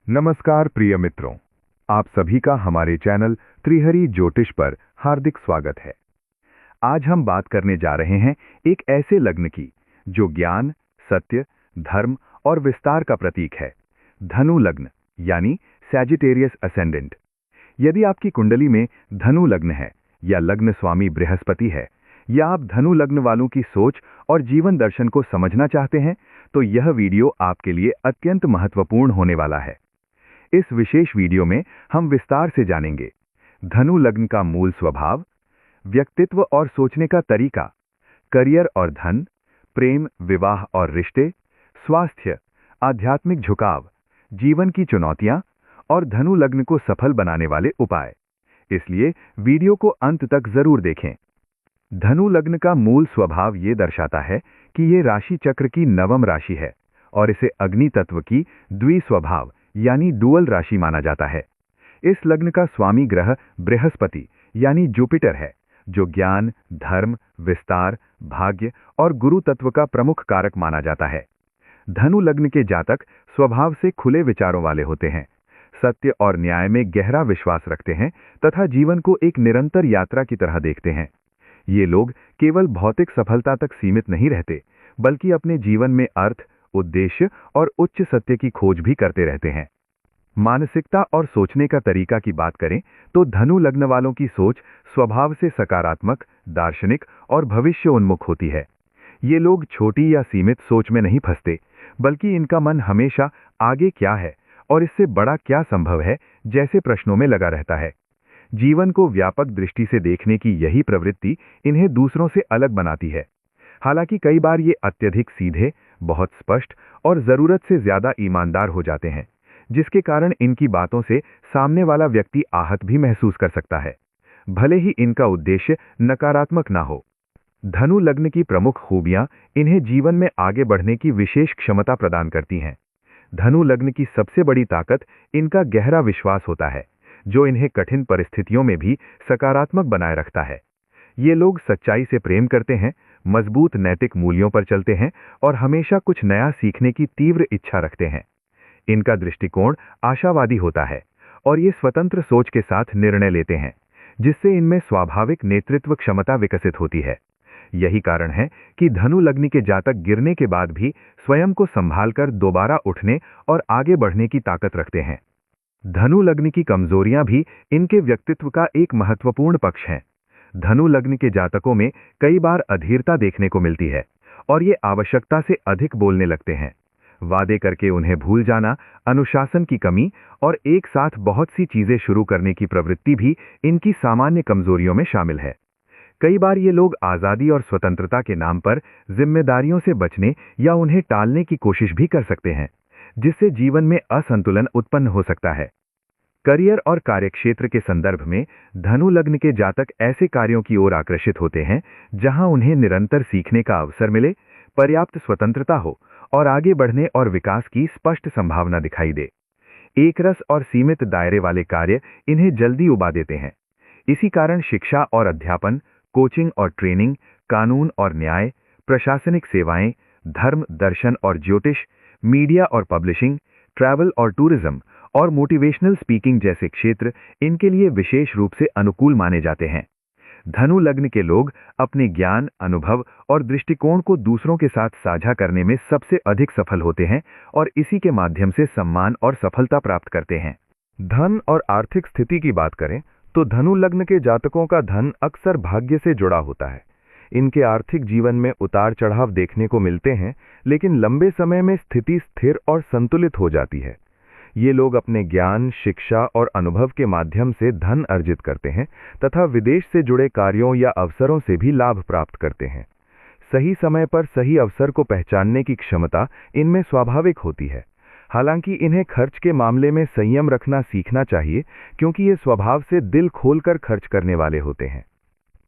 नमस्कार प्रिय मित्रों, आप सभी का हमारे चैनल त्रिहरी ज्योतिष पर हार्दिक स्वागत है। आज हम बात करने जा रहे हैं एक ऐसे लग्न की जो ज्ञान, सत्य, धर्म और विस्तार का प्रतीक है। धनु लग्न यानी सैजिटेरियस असेंडेंट। यदि आपकी कुंडली में धनु लग्न है या लग्न स्वामी बृहस्पति है या आप धनु लग्न वालों की सोच और जीवन दर्शन को समझना चाहते हैं, तो यह वीडियो आपके लिए अत्यंत महत्वपूर्ण होने वाला है। इस विशेष वीडियो में हम विस्तार से जानेंगे धनु लग्न का मूल स्वभाव, व्यक्तित्व और सोचने का तरीका, करियर और धन, प्रेम, विवाह और रिश्ते, स्वास्थ्य, आध्यात्मिक झुकाव, जीवन की चुनौतियां और धनु लग्न को सफल बनाने वाले उपाय। इसलिए वीडियो को अंत तक जरूर देखें। धनु लग्न का मूल स्वभाव ये दर्शाता है कि ये राशि चक्र की नवम राशि है और इसे अग्नि तत्व की द्विस्वभाव यानी डुअल राशि माना जाता है। इस लग्न का स्वामी ग्रह बृहस्पति यानी जुपिटर है, जो ज्ञान, धर्म, विस्तार, भाग्य और गुरु तत्व का प्रमुख कारक माना जाता है। धनु लग्न के जातक स्वभाव से खुले विचारों वाले होते हैं, सत्य और न्याय में गहरा विश्वास रखते हैं तथा जीवन को एक निरंतर यात्रा की तरह देखते हैं। ये लोग केवल भौतिक सफलता तक सीमित नहीं रहते, बल्कि अपने जीवन में अर्थ, उद्देश्य और उच्च सत्य की खोज भी करते रहते हैं। मानसिकता और सोचने का तरीका की बात करें तो धनु लग्न वालों की सोच स्वभाव से सकारात्मक, दार्शनिक और भविष्य उन्मुख होती है। ये लोग छोटी या सीमित सोच में नहीं फंसते, बल्कि इनका मन हमेशा आगे क्या है और इससे बड़ा क्या संभव है जैसे प्रश्नों में लगा रहता है। जीवन को व्यापक दृष्टि से देखने की यही प्रवृत्ति इन्हें दूसरों से अलग बनाती है। हालांकि कई बार ये अत्यधिक सीधे, बहुत स्पष्ट और जरूरत से ज्यादा ईमानदार हो जाते हैं, जिसके कारण इनकी बातों से सामने वाला व्यक्ति आहत भी महसूस कर सकता है, भले ही इनका उद्देश्य नकारात्मक ना हो। धनु लग्न की प्रमुख खूबियां इन्हें जीवन में आगे बढ़ने की विशेष क्षमता प्रदान करती हैं। धनु लग्न की सबसे बड़ी ताकत इनका गहरा विश्वास होता है, जो इन्हें कठिन परिस्थितियों में भी सकारात्मक बनाए रखता है। ये लोग सच्चाई से प्रेम करते हैं, मजबूत नैतिक मूल्यों पर चलते हैं और हमेशा कुछ नया सीखने की तीव्र इच्छा रखते हैं। इनका दृष्टिकोण आशावादी होता है और ये स्वतंत्र सोच के साथ निर्णय लेते हैं, जिससे इनमें स्वाभाविक नेतृत्व क्षमता विकसित होती है। यही कारण है कि धनु लग्न के जातक गिरने के बाद भी स्वयं को संभालकर दोबारा उठने और आगे बढ़ने की ताकत रखते हैं। धनु लग्न की कमजोरियां भी इनके व्यक्तित्व का एक महत्वपूर्ण पक्ष हैं। धनु लग्न के जातकों में कई बार अधीरता देखने को मिलती है और ये आवश्यकता से अधिक बोलने लगते हैं। वादे करके उन्हें भूल जाना, अनुशासन की कमी और एक साथ बहुत सी चीजें शुरू करने की प्रवृत्ति भी इनकी सामान्य कमजोरियों में शामिल है। कई बार ये लोग आजादी और स्वतंत्रता के नाम पर जिम्मेदारियों से बचने या उन्हें टालने की कोशिश भी कर सकते हैं, जिससे जीवन में असंतुलन उत्पन्न हो सकता है। करियर और कार्यक्षेत्र के संदर्भ में धनु लग्न के जातक ऐसे कार्यों की ओर आकर्षित होते हैं जहां उन्हें निरंतर सीखने का अवसर मिले, पर्याप्त स्वतंत्रता हो और आगे बढ़ने और विकास की स्पष्ट संभावना दिखाई दे। एक रस और सीमित दायरे वाले कार्य इन्हें जल्दी उबा देते हैं। इसी कारण शिक्षा और अध्यापन, कोचिंग और ट्रेनिंग, कानून और न्याय, प्रशासनिक सेवाएं, धर्म, दर्शन और ज्योतिष, मीडिया और पब्लिशिंग, ट्रैवल और टूरिज्म और मोटिवेशनल स्पीकिंग जैसे क्षेत्र इनके लिए विशेष रूप से अनुकूल माने जाते हैं। धनु लग्न के लोग अपने ज्ञान, अनुभव और दृष्टिकोण को दूसरों के साथ साझा करने में सबसे अधिक सफल होते हैं और इसी के माध्यम से सम्मान और सफलता प्राप्त करते हैं। धन और आर्थिक स्थिति की बात करें तो धनु लग्न के जातकों का धन अक्सर भाग्य से जुड़ा होता है। इनके आर्थिक जीवन में उतार चढ़ाव देखने को मिलते हैं, लेकिन लंबे समय में स्थिति स्थिर और संतुलित हो जाती है। ये लोग अपने ज्ञान, शिक्षा और अनुभव के माध्यम से धन अर्जित करते हैं तथा विदेश से जुड़े कार्यों या अवसरों से भी लाभ प्राप्त करते हैं। सही समय पर सही अवसर को पहचानने की क्षमता इनमें स्वाभाविक होती है। हालांकि इन्हें खर्च के मामले में संयम रखना सीखना चाहिए, क्योंकि ये स्वभाव से दिल खोलकर खर्च करने वाले होते हैं।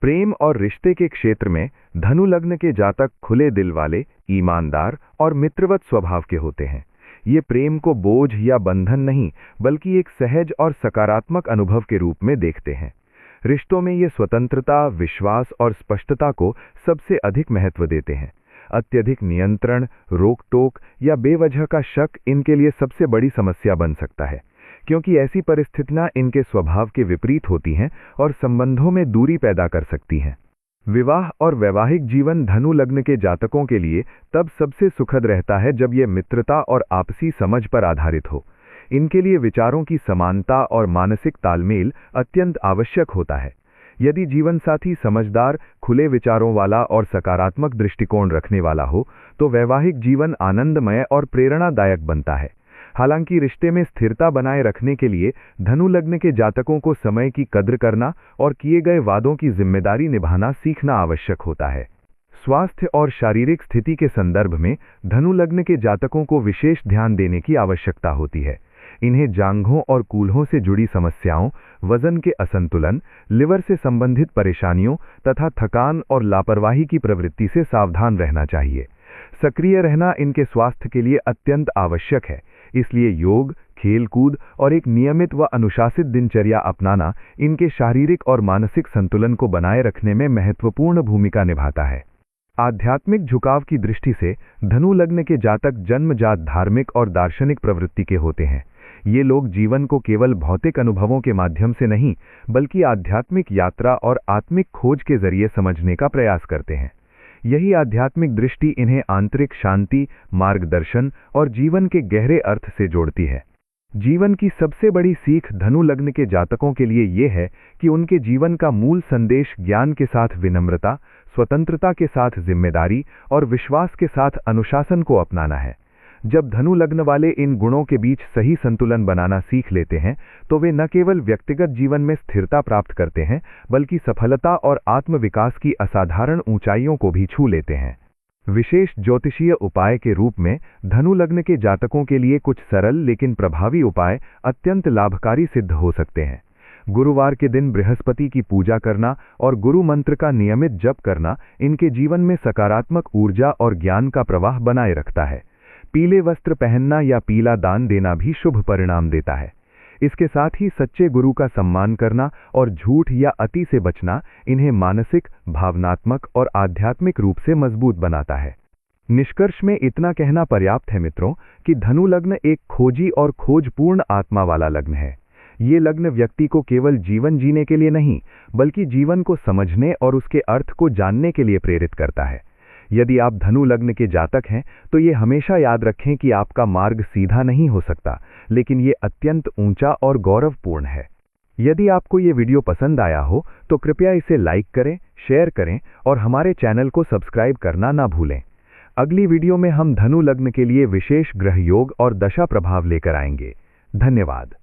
प्रेम और रिश्ते के क्षेत्र में धनु लग्न के जातक खुले दिल वाले, ईमानदार और मित्रवत स्वभाव के होते हैं। ये प्रेम को बोझ या बंधन नहीं, बल्कि एक सहज और सकारात्मक अनुभव के रूप में देखते हैं। रिश्तों में ये स्वतंत्रता, विश्वास और स्पष्टता को सबसे अधिक महत्व देते हैं। अत्यधिक नियंत्रण, रोक टोक या बेवजह का शक इनके लिए सबसे बड़ी समस्या बन सकता है, क्योंकि ऐसी परिस्थितियां इनके स्वभाव के विपरीत होती हैं और संबंधों में दूरी पैदा कर सकती हैं। विवाह और वैवाहिक जीवन धनु लग्न के जातकों के लिए तब सबसे सुखद रहता है जब ये मित्रता और आपसी समझ पर आधारित हो। इनके लिए विचारों की समानता और मानसिक तालमेल अत्यंत आवश्यक होता है। यदि जीवन साथी समझदार, खुले विचारों वाला और सकारात्मक दृष्टिकोण रखने वाला हो तो वैवाहिक जीवन आनंदमय और प्रेरणादायक बनता है। हालांकि रिश्ते में स्थिरता बनाए रखने के लिए धनु लग्न के जातकों को समय की कद्र करना और किए गए वादों की जिम्मेदारी निभाना सीखना आवश्यक होता है। स्वास्थ्य और शारीरिक स्थिति के संदर्भ में धनु लग्न के जातकों को विशेष ध्यान देने की आवश्यकता होती है। इन्हें जांघों और कूल्हों से जुड़ी समस्याओं, वजन के असंतुलन, लिवर से संबंधित परेशानियों तथा थकान और लापरवाही की प्रवृत्ति से सावधान रहना चाहिए। सक्रिय रहना इनके स्वास्थ्य के लिए अत्यंत आवश्यक है, इसलिए योग, खेलकूद और एक नियमित व अनुशासित दिनचर्या अपनाना इनके शारीरिक और मानसिक संतुलन को बनाए रखने में महत्वपूर्ण भूमिका निभाता है। आध्यात्मिक झुकाव की दृष्टि से धनु लग्न के जातक जन्मजात धार्मिक और दार्शनिक प्रवृत्ति के होते हैं। ये लोग जीवन को केवल भौतिक अनुभवों के माध्यम से नहीं, बल्कि आध्यात्मिक यात्रा और आत्मिक खोज के जरिए समझने का प्रयास करते हैं। यही आध्यात्मिक दृष्टि इन्हें आंतरिक शांति, मार्गदर्शन और जीवन के गहरे अर्थ से जोड़ती है। जीवन की सबसे बड़ी सीख धनु लग्न के जातकों के लिए ये है कि उनके जीवन का मूल संदेश ज्ञान के साथ विनम्रता, स्वतंत्रता के साथ जिम्मेदारी और विश्वास के साथ अनुशासन को अपनाना है। जब धनु लग्न वाले इन गुणों के बीच सही संतुलन बनाना सीख लेते हैं तो वे न केवल व्यक्तिगत जीवन में स्थिरता प्राप्त करते हैं, बल्कि सफलता और आत्मविकास की असाधारण ऊंचाइयों को भी छू लेते हैं। विशेष ज्योतिषीय उपाय के रूप में धनु लग्न के जातकों के लिए कुछ सरल लेकिन प्रभावी उपाय अत्यंत लाभकारी सिद्ध हो सकते हैं। गुरुवार के दिन बृहस्पति की पूजा करना और गुरु मंत्र का नियमित जप करना इनके जीवन में सकारात्मक ऊर्जा और ज्ञान का प्रवाह बनाए रखता है। पीले वस्त्र पहनना या पीला दान देना भी शुभ परिणाम देता है। इसके साथ ही सच्चे गुरु का सम्मान करना और झूठ या अति से बचना इन्हें मानसिक, भावनात्मक और आध्यात्मिक रूप से मजबूत बनाता है। निष्कर्ष में इतना कहना पर्याप्त है मित्रों कि धनु लग्न एक खोजी और खोजपूर्ण आत्मा वाला लग्न है। ये लग्न व्यक्ति को केवल जीवन जीने के लिए नहीं, बल्कि जीवन को समझने और उसके अर्थ को जानने के लिए प्रेरित करता है। यदि आप धनु लग्न के जातक हैं तो ये हमेशा याद रखें कि आपका मार्ग सीधा नहीं हो सकता, लेकिन ये अत्यंत ऊंचा और गौरवपूर्ण है। यदि आपको ये वीडियो पसंद आया हो तो कृपया इसे लाइक करें, शेयर करें और हमारे चैनल को सब्सक्राइब करना ना भूलें। अगली वीडियो में हम धनु लग्न के लिए विशेष ग्रह योग और दशा प्रभाव लेकर आएंगे। धन्यवाद।